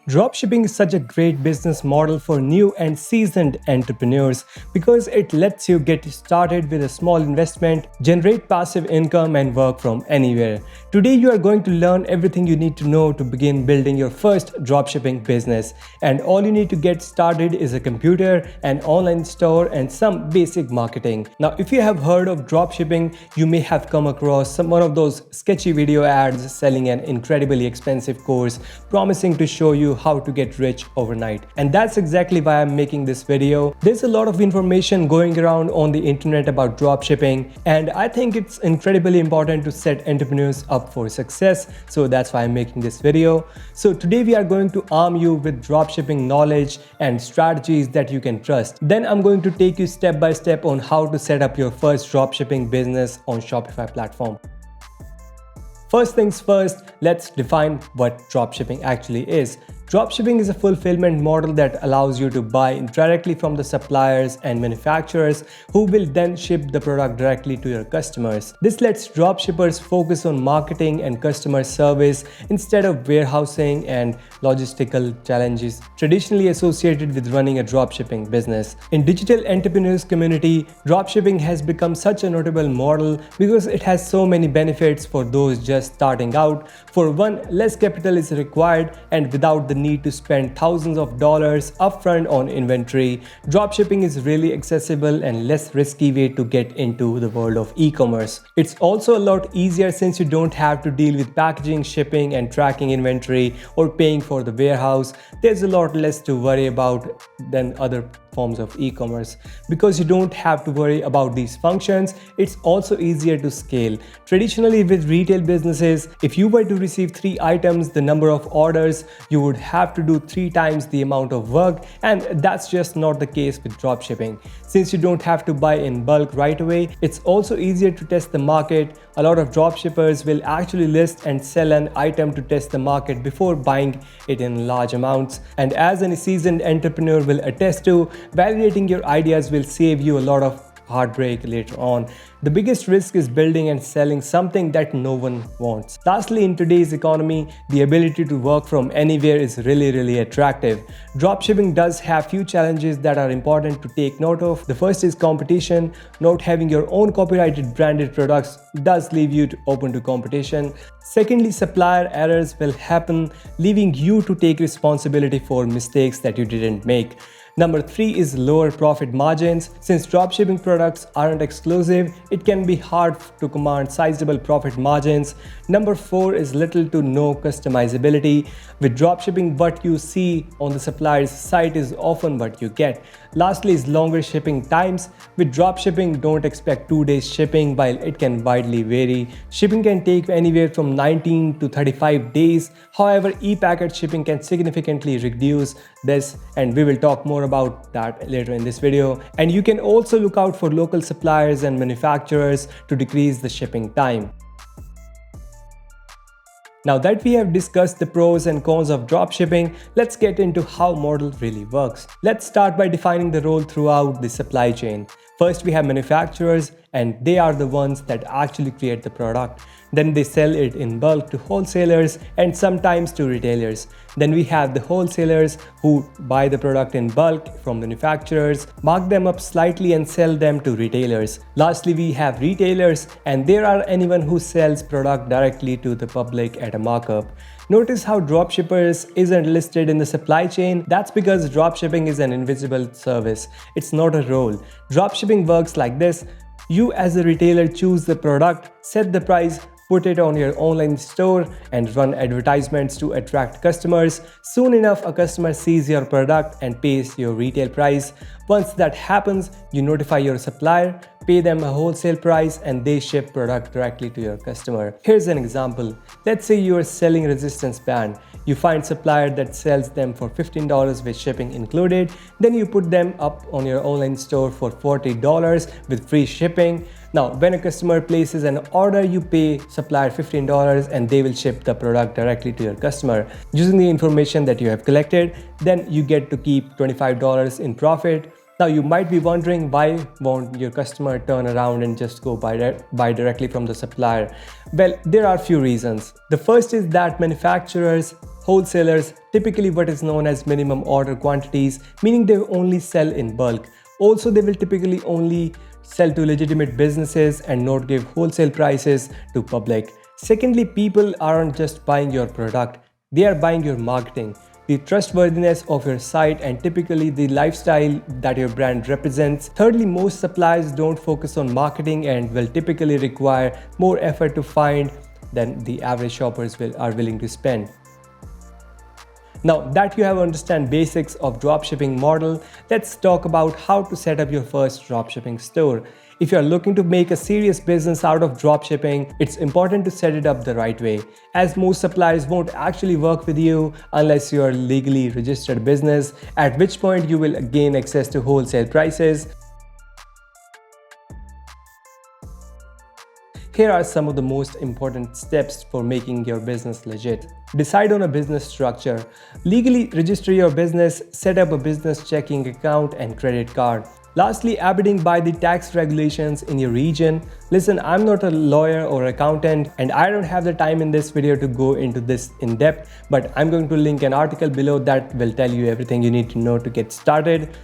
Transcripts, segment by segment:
Dropshipping is such a great business model for new and seasoned entrepreneurs because it lets you get started with a small investment, generate passive income, and work from anywhere. Today, you are going to learn everything you need to know to begin building your first dropshipping business. And all you need to get started is a computer, an online store, and some basic marketing. Now, if you have heard of dropshipping, you may have come across one of those sketchy video ads selling an incredibly expensive course promising to show you how to get rich overnight. And that's exactly why I'm making this video. There's a lot of information going around on the internet about dropshipping, and I think it's incredibly important to set entrepreneurs up for success. So that's why I'm making this video. So today we are going to arm you with dropshipping knowledge and strategies that you can trust. Then I'm going to take you step by step on how to set up your first dropshipping business on Shopify platform. First things first, let's define what dropshipping actually is. Dropshipping is a fulfillment model that allows you to buy directly from the suppliers and manufacturers who will then ship the product directly to your customers. This lets dropshippers focus on marketing and customer service instead of warehousing and logistical challenges traditionally associated with running a dropshipping business. In digital entrepreneurs community, dropshipping has become such a notable model because it has so many benefits for those just starting out. For one, less capital is required, and without the need to spend thousands of dollars upfront on inventory, dropshipping is really accessible and less risky way to get into the world of e-commerce. It's also a lot easier since you don't have to deal with packaging, shipping, and tracking inventory or paying for the warehouse. There's a lot less to worry about than other forms of e-commerce. Because you don't have to worry about these functions, it's also easier to scale. Traditionally with retail businesses, if you were to receive 3 items, the number of orders, you would have to do 3 times the amount of work, and that's just not the case with dropshipping. Since you don't have to buy in bulk right away, it's also easier to test the market. A lot of dropshippers will actually list and sell an item to test the market before buying it in large amounts. And as any seasoned entrepreneur will attest to, validating your ideas will save you a lot of heartbreak later on. The biggest risk is building and selling something that no one wants. Lastly, in today's economy, the ability to work from anywhere is really attractive. Dropshipping does have few challenges that are important to take note of. The first is competition. Not having your own copyrighted branded products does leave you open to competition. Secondly, supplier errors will happen, leaving you to take responsibility for mistakes that you didn't make. Number 3 is lower profit margins. Since dropshipping products aren't exclusive, it can be hard to command sizable profit margins. Number 4 is little to no customizability. With dropshipping, what you see on the supplier's site is often what you get. Lastly is longer shipping times. With dropshipping, don't expect 2 days shipping while it can widely vary. Shipping can take anywhere from 19 to 35 days. However, e-packet shipping can significantly reduce this, and we will talk more about that later in this video. And you can also look out for local suppliers and manufacturers to decrease the shipping time. Now that we have discussed the pros and cons of dropshipping, let's get into how model really works. Let's start by defining the role throughout the supply chain. First, we have manufacturers, and they are the ones that actually create the product. Then they sell it in bulk to wholesalers and sometimes to retailers. Then we have the wholesalers who buy the product in bulk from manufacturers, mark them up slightly and sell them to retailers. Lastly, we have retailers, and there are anyone who sells product directly to the public at a markup. Notice how dropshippers isn't listed in the supply chain. That's because dropshipping is an invisible service. It's not a role. Dropshipping works like this. You as a retailer choose the product, set the price, put it on your online store, and run advertisements to attract customers. Soon enough, a customer sees your product and pays your retail price. Once that happens, you notify your supplier, pay them a wholesale price, and they ship product directly to your customer. Here's an example. Let's say you are selling resistance band. You find supplier that sells them for $15 with shipping included. Then you put them up on your online store for $40 with free shipping. Now, when a customer places an order, you pay supplier $15 and they will ship the product directly to your customer. Using the information that you have collected, then you get to keep $25 in profit. Now you might be wondering, why won't your customer turn around and just go buy directly from the supplier? Well, there are a few reasons. The first is that manufacturers Wholesalers, typically what is known as minimum order quantities, meaning they only sell in bulk. Also, they will typically only sell to legitimate businesses and not give wholesale prices to public. Secondly, people aren't just buying your product, they are buying your marketing, the trustworthiness of your site, and typically the lifestyle that your brand represents. Thirdly, most suppliers don't focus on marketing and will typically require more effort to find than the average shoppers are willing to spend. Now that you have understand basics of dropshipping model, let's talk about how to set up your first dropshipping store. If you are looking to make a serious business out of dropshipping, it's important to set it up the right way, as most suppliers won't actually work with you unless you are a legally registered business, at which point you will gain access to wholesale prices. Here are some of the most important steps for making your business legit. Decide on a business structure. Legally register your business, set up a business checking account and credit card. Lastly, abiding by the tax regulations in your region. Listen, I'm not a lawyer or accountant and I don't have the time in this video to go into this in depth, but I'm going to link an article below that will tell you everything you need to know to get started.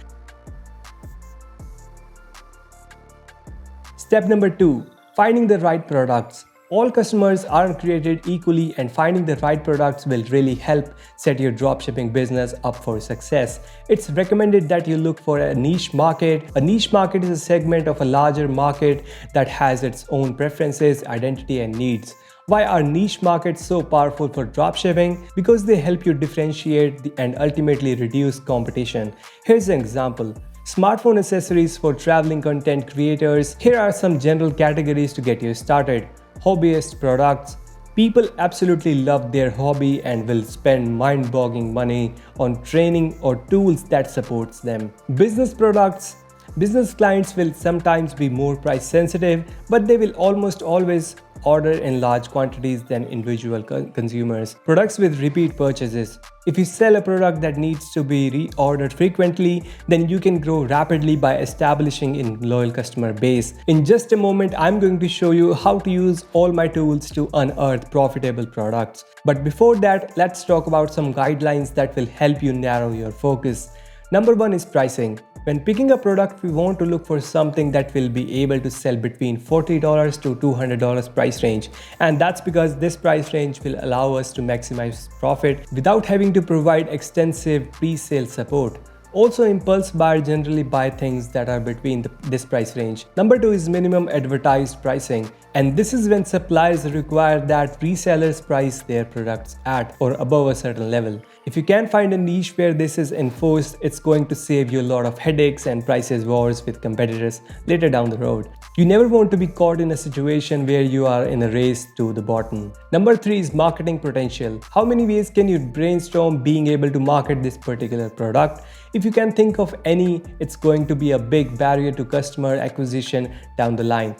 Step number 2. Finding the right products. All customers aren't created equally, and finding the right products will really help set your dropshipping business up for success. It's recommended that you look for a niche market. A niche market is a segment of a larger market that has its own preferences, identity, and needs. Why are niche markets so powerful for dropshipping? Because they help you differentiate and ultimately reduce competition. Here's an example. Smartphone accessories for traveling content creators. Here are some general categories to get you started. Hobbyist products. People absolutely love their hobby and will spend mind-boggling money on training or tools that supports them. Business products. Business clients will sometimes be more price sensitive, but they will almost always order in large quantities than individual consumers. Products with repeat purchases. If you sell a product that needs to be reordered frequently, then you can grow rapidly by establishing a loyal customer base. In just a moment, I'm going to show you how to use all my tools to unearth profitable products. But before that, let's talk about some guidelines that will help you narrow your focus. Number 1 is pricing. When picking a product, we want to look for something that will be able to sell between $40 to $200 price range. And that's because this price range will allow us to maximize profit without having to provide extensive pre-sale support. Also, impulse buyers generally buy things that are between this price range. Number 2 is minimum advertised pricing. And this is when suppliers require that resellers price their products at or above a certain level. If you can find a niche where this is enforced, it's going to save you a lot of headaches and prices wars with competitors later down the road. You never want to be caught in a situation where you are in a race to the bottom. Number 3 is marketing potential. How many ways can you brainstorm being able to market this particular product? If you can think of any, it's going to be a big barrier to customer acquisition down the line.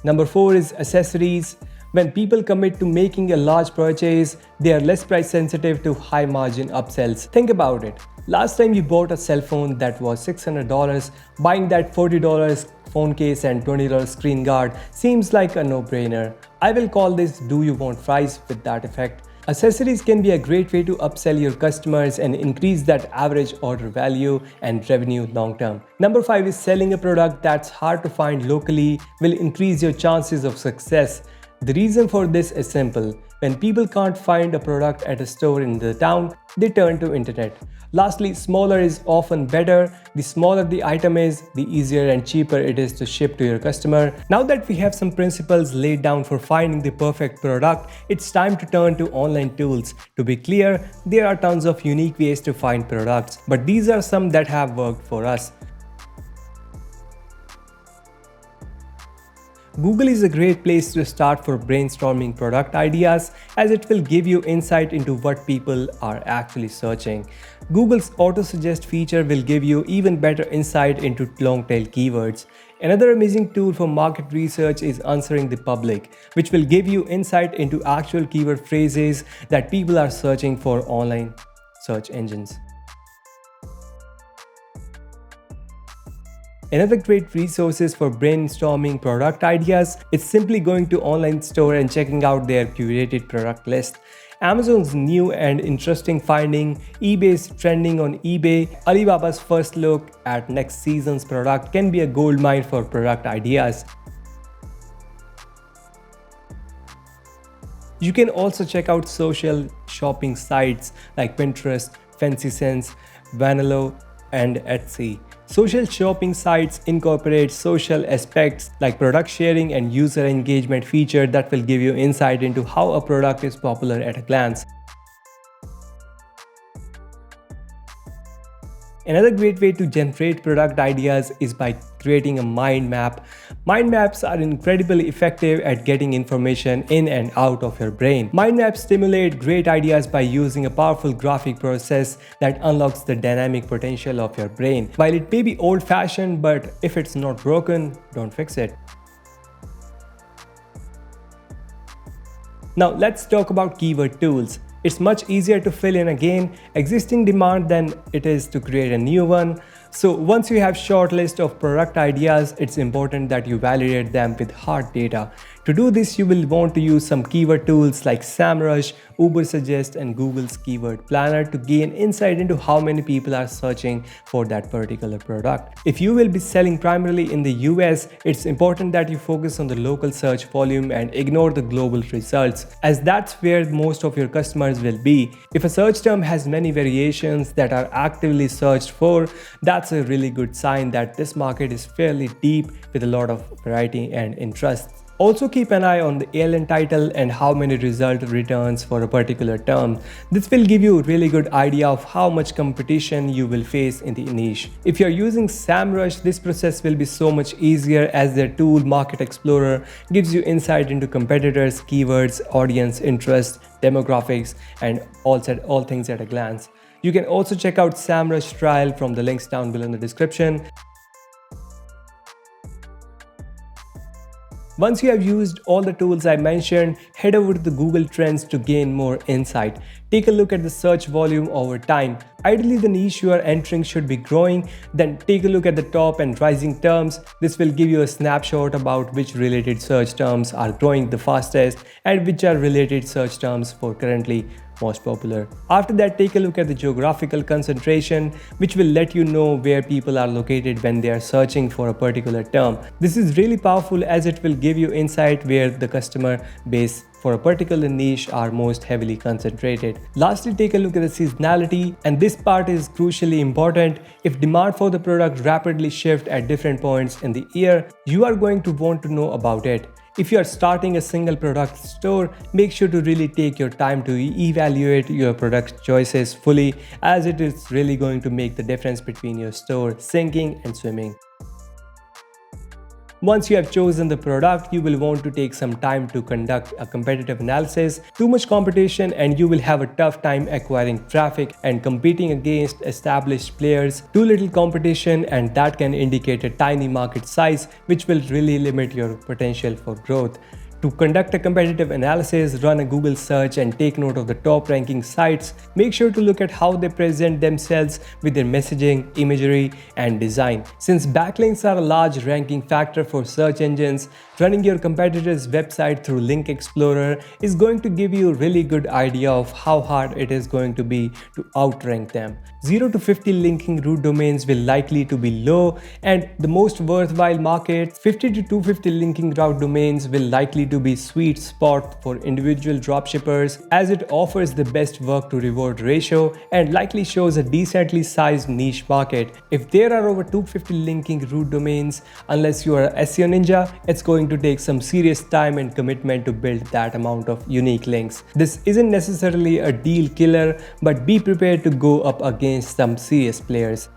Number 4 is accessories. When people commit to making a large purchase, they are less price sensitive to high margin upsells. Think about it. Last time you bought a cell phone that was $600, buying that $40 phone case and $20 screen guard seems like a no-brainer. I will call this "do you want fries" with that effect. Accessories can be a great way to upsell your customers and increase that average order value and revenue long term. Number 5 is selling a product that's hard to find locally will increase your chances of success. The reason for this is simple. When people can't find a product at a store in the town, they turn to internet. Lastly, smaller is often better. The smaller the item is, the easier and cheaper it is to ship to your customer. Now that we have some principles laid down for finding the perfect product, it's time to turn to online tools. To be clear, there are tons of unique ways to find products, but these are some that have worked for us. Google is a great place to start for brainstorming product ideas, as it will give you insight into what people are actually searching. Google's auto-suggest feature will give you even better insight into long-tail keywords. Another amazing tool for market research is Answering the Public, which will give you insight into actual keyword phrases that people are searching for online search engines. Another great resources for brainstorming product ideas is simply going to online store and checking out their curated product list. Amazon's new and interesting finding, eBay's trending on eBay, Alibaba's first look at next season's product can be a goldmine for product ideas. You can also check out social shopping sites like Pinterest, Fancy Sense, Vanilla, and Etsy. Social shopping sites incorporate social aspects like product sharing and user engagement feature that will give you insight into how a product is popular at a glance. Another great way to generate product ideas is by creating a mind map. Mind maps are incredibly effective at getting information in and out of your brain. Mind maps stimulate great ideas by using a powerful graphic process that unlocks the dynamic potential of your brain. While it may be old-fashioned, but if it's not broken, don't fix it. Now let's talk about keyword tools. It's much easier to fill in again existing demand than it is to create a new one. So once you have short list of product ideas, it's important that you validate them with hard data. To do this, you will want to use some keyword tools like SEMrush, Ubersuggest, and Google's Keyword Planner to gain insight into how many people are searching for that particular product. If you will be selling primarily in the US, it's important that you focus on the local search volume and ignore the global results, as that's where most of your customers will be. If a search term has many variations that are actively searched for, that's a really good sign that this market is fairly deep with a lot of variety and interest. Also keep an eye on the ALN title and how many result returns for a particular term. This will give you a really good idea of how much competition you will face in the niche. If you're using SEMrush, this process will be so much easier as their tool Market Explorer gives you insight into competitors, keywords, audience interest, demographics, and all things at a glance. You can also check out SEMrush trial from the links down below in the description. Once you have used all the tools I mentioned, head over to the Google Trends to gain more insight. Take a look at the search volume over time. Ideally, the niche you are entering should be growing. Then take a look at the top and rising terms. This will give you a snapshot about which related search terms are growing the fastest and which are related search terms for currently most popular. After that, take a look at the geographical concentration, which will let you know where people are located when they are searching for a particular term. This is really powerful as it will give you insight where the customer base for a particular niche are most heavily concentrated. Lastly, take a look at the seasonality, and this part is crucially important. If demand for the product rapidly shifts at different points in the year, you are going to want to know about it. If you are starting a single product store, make sure to really take your time to evaluate your product choices fully, as it is really going to make the difference between your store sinking and swimming. Once you have chosen the product, you will want to take some time to conduct a competitive analysis. Too much competition and you will have a tough time acquiring traffic and competing against established players. Too little competition and that can indicate a tiny market size, which will really limit your potential for growth. To conduct a competitive analysis, run a Google search and take note of the top ranking sites. Make sure to look at how they present themselves with their messaging, imagery, and design. Since backlinks are a large ranking factor for search engines, running your competitor's website through Link Explorer is going to give you a really good idea of how hard it is going to be to outrank them. 0 to 50 linking root domains will likely to be low, and the most worthwhile markets, 50 to 250 linking route domains, will likely to be sweet spot for individual dropshippers, as it offers the best work to reward ratio and likely shows a decently sized niche market. If there are over 250 linking root domains, unless you are a SEO ninja, it's going to take some serious time and commitment to build that amount of unique links. This isn't necessarily a deal killer, but be prepared to go up against some serious players.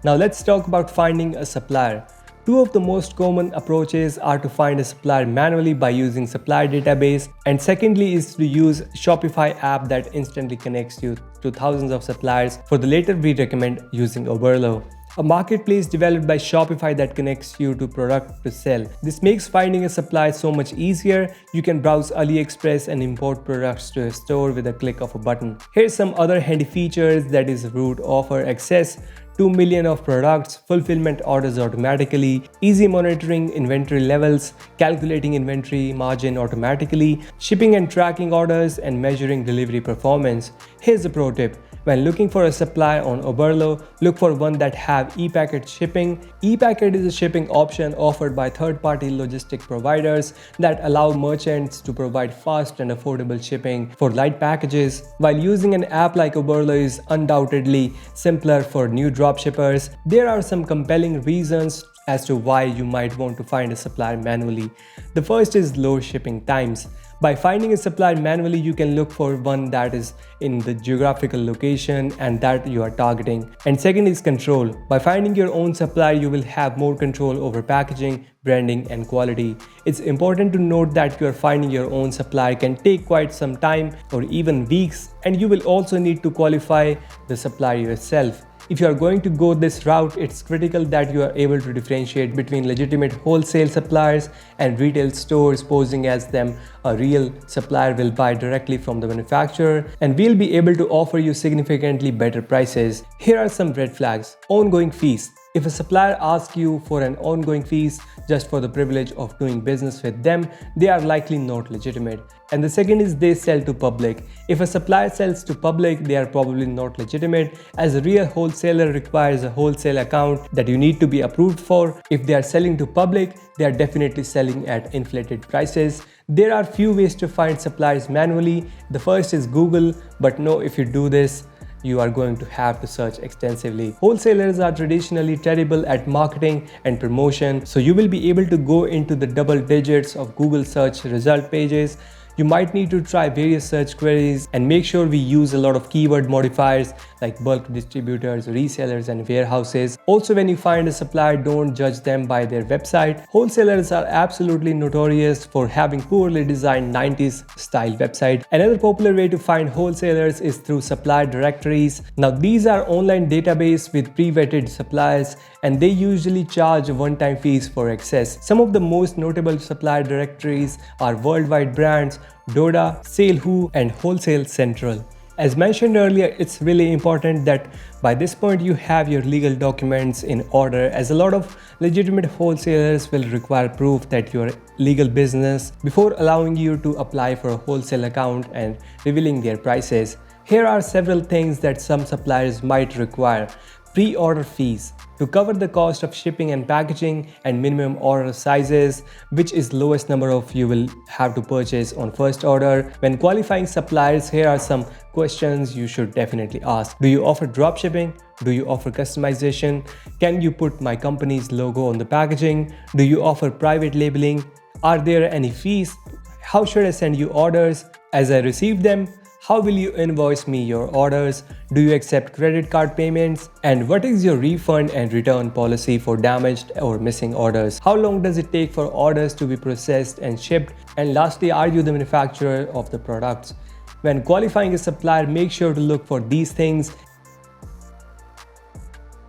Now let's talk about finding a supplier. Two of the most common approaches are to find a supplier manually by using supplier database, and secondly is to use Shopify app that instantly connects you to thousands of suppliers. For the latter, we recommend using Oberlo, a marketplace developed by Shopify that connects you to product to sell. This makes finding a supplier so much easier. You can browse AliExpress and import products to a store with a click of a button. Here's some other handy features that is root offer access. 2 million of products, fulfillment orders automatically, easy monitoring inventory levels, calculating inventory margin automatically, shipping and tracking orders, and measuring delivery performance. Here's a pro tip. When looking for a supplier on Oberlo, look for one that have e-packet shipping. E-packet is a shipping option offered by third-party logistic providers that allow merchants to provide fast and affordable shipping for light packages. While using an app like Oberlo is undoubtedly simpler for new dropshippers, there are some compelling reasons as to why you might want to find a supplier manually. The first is low shipping times. By finding a supplier manually, you can look for one that is in the geographical location and that you are targeting. And second is control. By finding your own supplier, you will have more control over packaging, branding, and quality. It's important to note that you are finding your own supplier can take quite some time or even weeks, and you will also need to qualify the supplier yourself. If you are going to go this route, it's critical that you are able to differentiate between legitimate wholesale suppliers and retail stores, posing as them a real supplier will buy directly from the manufacturer and will be able to offer you significantly better prices. Here are some red flags. Ongoing fees. If a supplier asks you for an ongoing fees just for the privilege of doing business with them, they are likely not legitimate. And the second is they sell to public. If a supplier sells to public, they are probably not legitimate, as a real wholesaler requires a wholesale account that you need to be approved for. If they are selling to public, they are definitely selling at inflated prices. There are few ways to find suppliers manually. The first is Google, but no, if you do this, you are going to have to search extensively. Wholesalers are traditionally terrible at marketing and promotion, so you will be able to go into the double digits of Google search result pages. You might need to try various search queries and make sure we use a lot of keyword modifiers like bulk distributors, resellers, and warehouses. Also, when you find a supplier, don't judge them by their website. Wholesalers are absolutely notorious for having poorly designed 90s style website. Another popular way to find wholesalers is through supplier directories. Now, these are online database with pre-vetted suppliers, and they usually charge one-time fees for access. Some of the most notable supplier directories are Worldwide Brands, Doda, SaleWho, and Wholesale Central. As mentioned earlier, it's really important that by this point you have your legal documents in order, as a lot of legitimate wholesalers will require proof that you are legal business before allowing you to apply for a wholesale account and revealing their prices. Here are several things that some suppliers might require. Pre-order fees to cover the cost of shipping and packaging, and minimum order sizes, which is lowest number of you will have to purchase on first order. When qualifying suppliers, here are some questions you should definitely ask. Do you offer dropshipping? Do you offer customization? Can you put my company's logo on the packaging? Do you offer private labeling? Are there any fees? How should I send you orders? As I receive them, how will you invoice me your orders? Do you accept credit card payments? And what is your refund and return policy for damaged or missing orders? How long does it take for orders to be processed and shipped? And lastly, are you the manufacturer of the products? When qualifying a supplier, make sure to look for these things.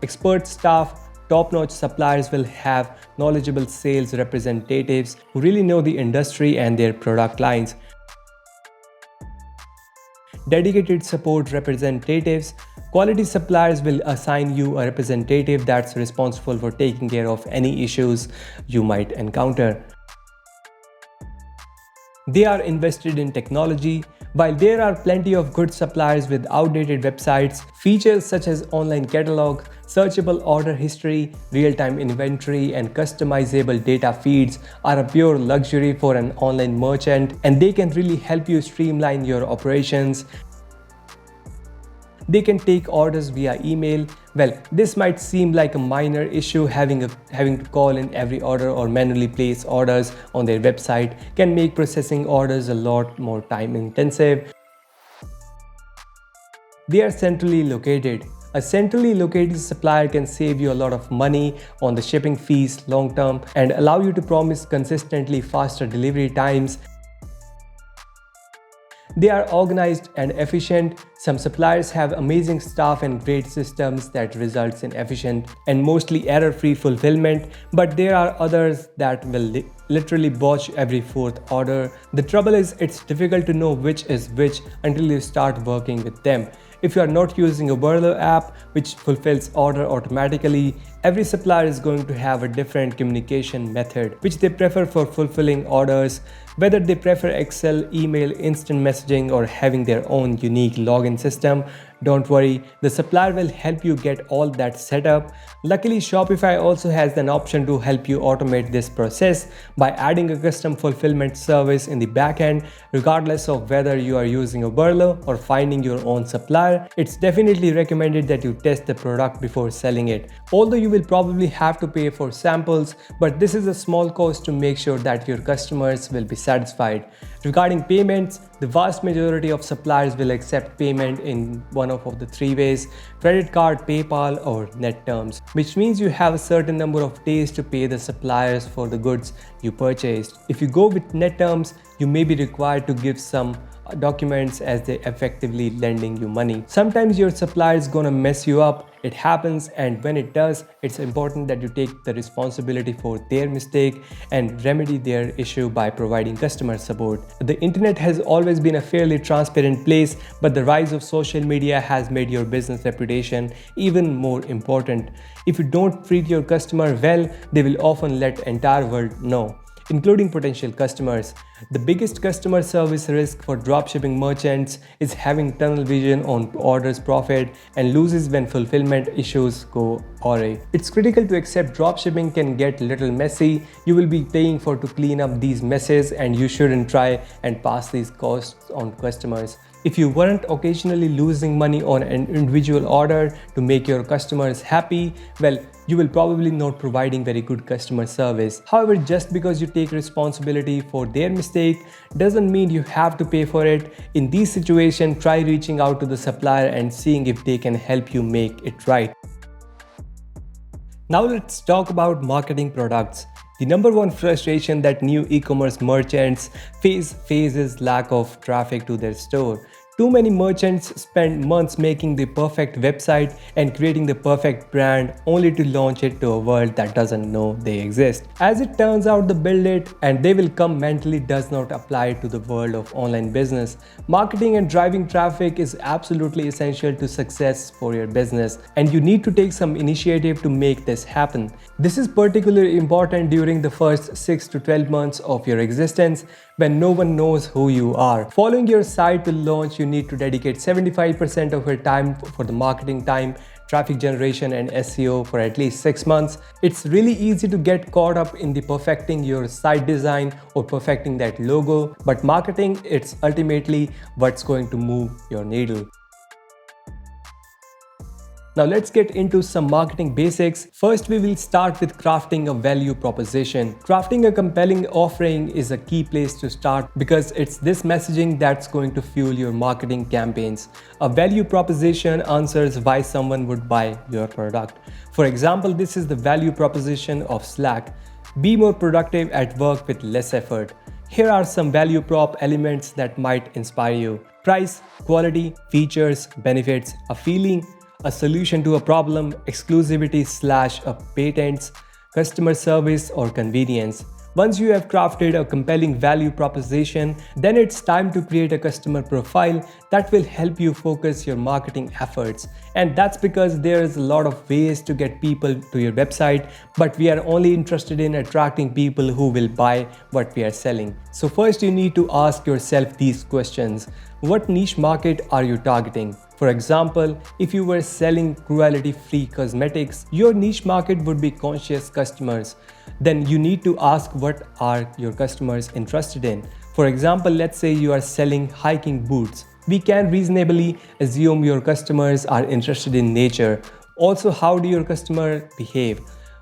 Expert staff. Top-notch suppliers will have knowledgeable sales representatives who really know the industry and their product lines. Dedicated support representatives. Quality suppliers will assign you a representative that's responsible for taking care of any issues you might encounter. They are invested in technology. While there are plenty of good suppliers with outdated websites, features such as online catalog, searchable order history, real-time inventory, and customizable data feeds are a pure luxury for an online merchant, and they can really help you streamline your operations. They can take orders via email. Well, this might seem like a minor issue. Having to call in every order or manually place orders on their website can make processing orders a lot more time intensive. They are centrally located. A centrally located supplier can save you a lot of money on the shipping fees long term and allow you to promise consistently faster delivery times. They are organized and efficient. Some suppliers have amazing staff and great systems that results in efficient and mostly error-free fulfillment, but there are others that will literally botch every fourth order. The trouble is, it's difficult to know which is which until you start working with them. If you are not using a Burler app which fulfills order automatically, every supplier is going to have a different communication method which they prefer for fulfilling orders, whether they prefer Excel, email, instant messaging, or having their own unique login system. Don't worry, the supplier will help you get all that set up. Luckily, Shopify also has an option to help you automate this process by adding a custom fulfillment service in the backend. Regardless of whether you are using a Burler or finding your own supplier, it's definitely recommended that you test the product before selling it. Although you will probably have to pay for samples, but this is a small cost to make sure that your customers will be satisfied. Regarding payments, the vast majority of suppliers will accept payment in one of the three ways: credit card, PayPal, or net terms, which means you have a certain number of days to pay the suppliers for the goods you purchased. If you go with net terms, you may be required to give some documents as they effectively lending you money. Sometimes your supplier is gonna mess you up. It happens, and when it does, it's important that you take the responsibility for their mistake and remedy their issue by providing customer support. The internet has always been a fairly transparent place, but the rise of social media has made your business reputation even more important. If you don't treat your customer well, they will often let the entire world know, including potential customers. The biggest customer service risk for dropshipping merchants is having tunnel vision on orders profit and losses when fulfillment issues go awry. It's critical to accept dropshipping can get a little messy. You will be paying to clean up these messes, and you shouldn't try and pass these costs on customers. If you weren't occasionally losing money on an individual order to make your customers happy, well, you will probably not providing very good customer service. However, just because you take responsibility for their mistake doesn't mean you have to pay for it. In these situations, try reaching out to the supplier and seeing if they can help you make it right. Now let's talk about marketing products. The number one frustration that new e-commerce merchants face is lack of traffic to their store. Too many merchants spend months making the perfect website and creating the perfect brand only to launch it to a world that doesn't know they exist. As it turns out, the build it and they will come mentally does not apply to the world of online business. Marketing and driving traffic is absolutely essential to success for your business, and you need to take some initiative to make this happen. This is particularly important during the first 6 to 12 months of your existence when no one knows who you are. Following your site will launch, you need to dedicate 75% of your time for the marketing time, traffic generation, and SEO for at least 6 months. It's really easy to get caught up in the perfecting your site design or perfecting that logo, but marketing, it's ultimately what's going to move your needle. Now let's get into some marketing basics. First, we will start with crafting a value proposition. Crafting a compelling offering is a key place to start because it's this messaging that's going to fuel your marketing campaigns. A value proposition answers why someone would buy your product. For example, this is the value proposition of Slack. Be more productive at work with less effort. Here are some value prop elements that might inspire you. Price, quality, features, benefits, a feeling, a solution to a problem, exclusivity / a patents, customer service, or convenience. Once you have crafted a compelling value proposition, then it's time to create a customer profile that will help you focus your marketing efforts. And that's because there is a lot of ways to get people to your website, but we are only interested in attracting people who will buy what we are selling. So first you need to ask yourself these questions. What niche market are you targeting? For example, if you were selling cruelty-free cosmetics, your niche market would be conscious customers. Then you need to ask what are your customers interested in. For example, let's say you are selling hiking boots. We can reasonably assume your customers are interested in nature. Also, how do your customers behave?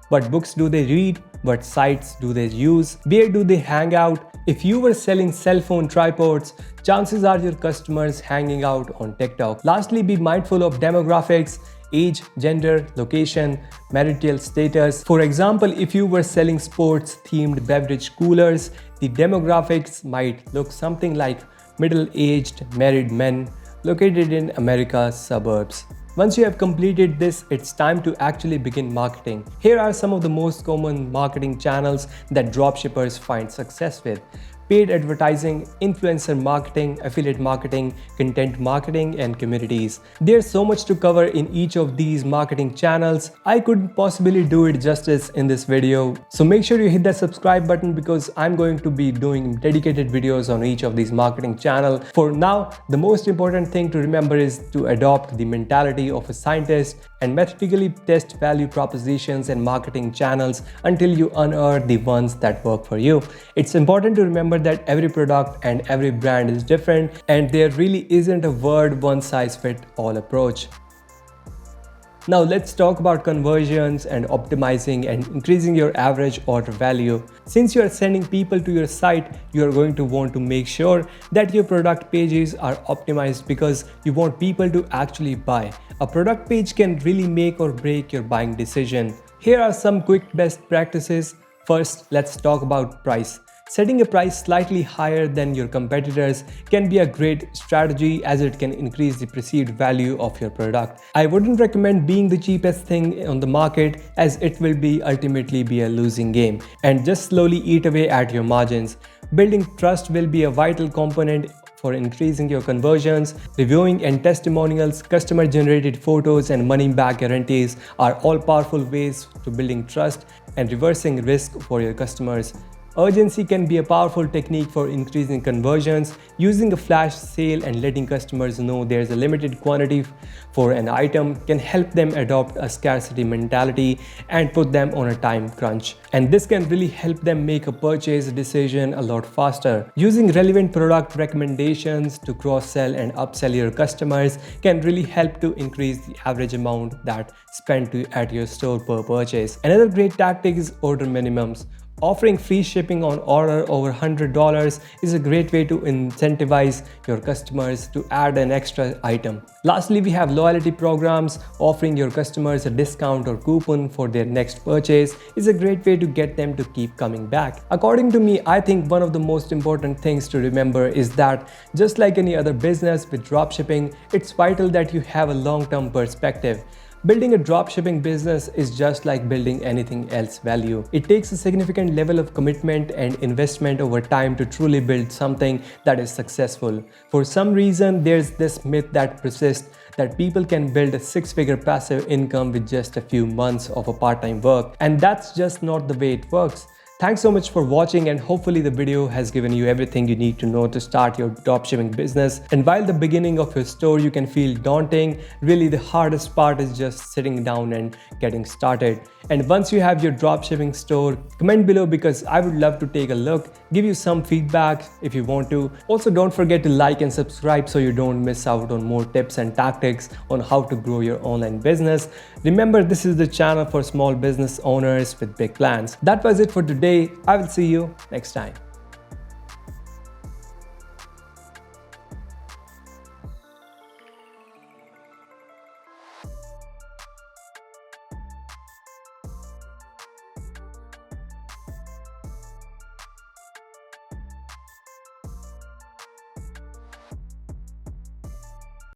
What books do they read? What sites do they use? Where do they hang out? If you were selling cell phone tripods, chances are your customers hanging out on TikTok. Lastly, be mindful of demographics, age, gender, location, marital status. For example, if you were selling sports-themed beverage coolers, the demographics might look something like middle-aged married men located in America's suburbs. Once you have completed this, it's time to actually begin marketing. Here are some of the most common marketing channels that dropshippers find success with. paid advertising, influencer marketing, affiliate marketing, content marketing, and communities. There's so much to cover in each of these marketing channels. I couldn't possibly do it justice in this video. So make sure you hit that subscribe button because I'm going to be doing dedicated videos on each of these marketing channels. For now, the most important thing to remember is to adopt the mentality of a scientist and methodically test value propositions and marketing channels until you unearth the ones that work for you. It's important to remember that every product and every brand is different, and there really isn't a one-size-fits-all approach. Now let's talk about conversions and optimizing and increasing your average order value. Since you are sending people to your site, you are going to want to make sure that your product pages are optimized because you want people to actually buy. A product page can really make or break your buying decision. Here are some quick best practices. First, let's talk about price. Setting a price slightly higher than your competitors can be a great strategy as it can increase the perceived value of your product. I wouldn't recommend being the cheapest thing on the market as it will ultimately be a losing game, and just slowly eat away at your margins. Building trust will be a vital component for increasing your conversions. Reviewing and testimonials, customer-generated photos, and money-back guarantees are all powerful ways to building trust and reversing risk for your customers. Urgency can be a powerful technique for increasing conversions. Using a flash sale and letting customers know there's a limited quantity for an item can help them adopt a scarcity mentality and put them on a time crunch. And this can really help them make a purchase decision a lot faster. Using relevant product recommendations to cross-sell and upsell your customers can really help to increase the average amount that spent at your store per purchase. Another great tactic is order minimums. Offering free shipping on order over $100 is a great way to incentivize your customers to add an extra item. Lastly, we have loyalty programs. Offering your customers a discount or coupon for their next purchase is a great way to get them to keep coming back. According to me, I think one of the most important things to remember is that just like any other business with dropshipping, it's vital that you have a long-term perspective. Building a dropshipping business is just like building anything else value. It takes a significant level of commitment and investment over time to truly build something that is successful. For some reason, there's this myth that persists that people can build a six-figure passive income with just a few months of a part-time work, and that's just not the way it works. Thanks so much for watching, and hopefully the video has given you everything you need to know to start your dropshipping business. And while the beginning of your store you can feel daunting, really the hardest part is just sitting down and getting started. And once you have your dropshipping store, comment below because I would love to take a look, give you some feedback if you want to. Also, don't forget to like and subscribe so you don't miss out on more tips and tactics on how to grow your online business. Remember, this is the channel for small business owners with big plans. That was it for today. I will see you next time.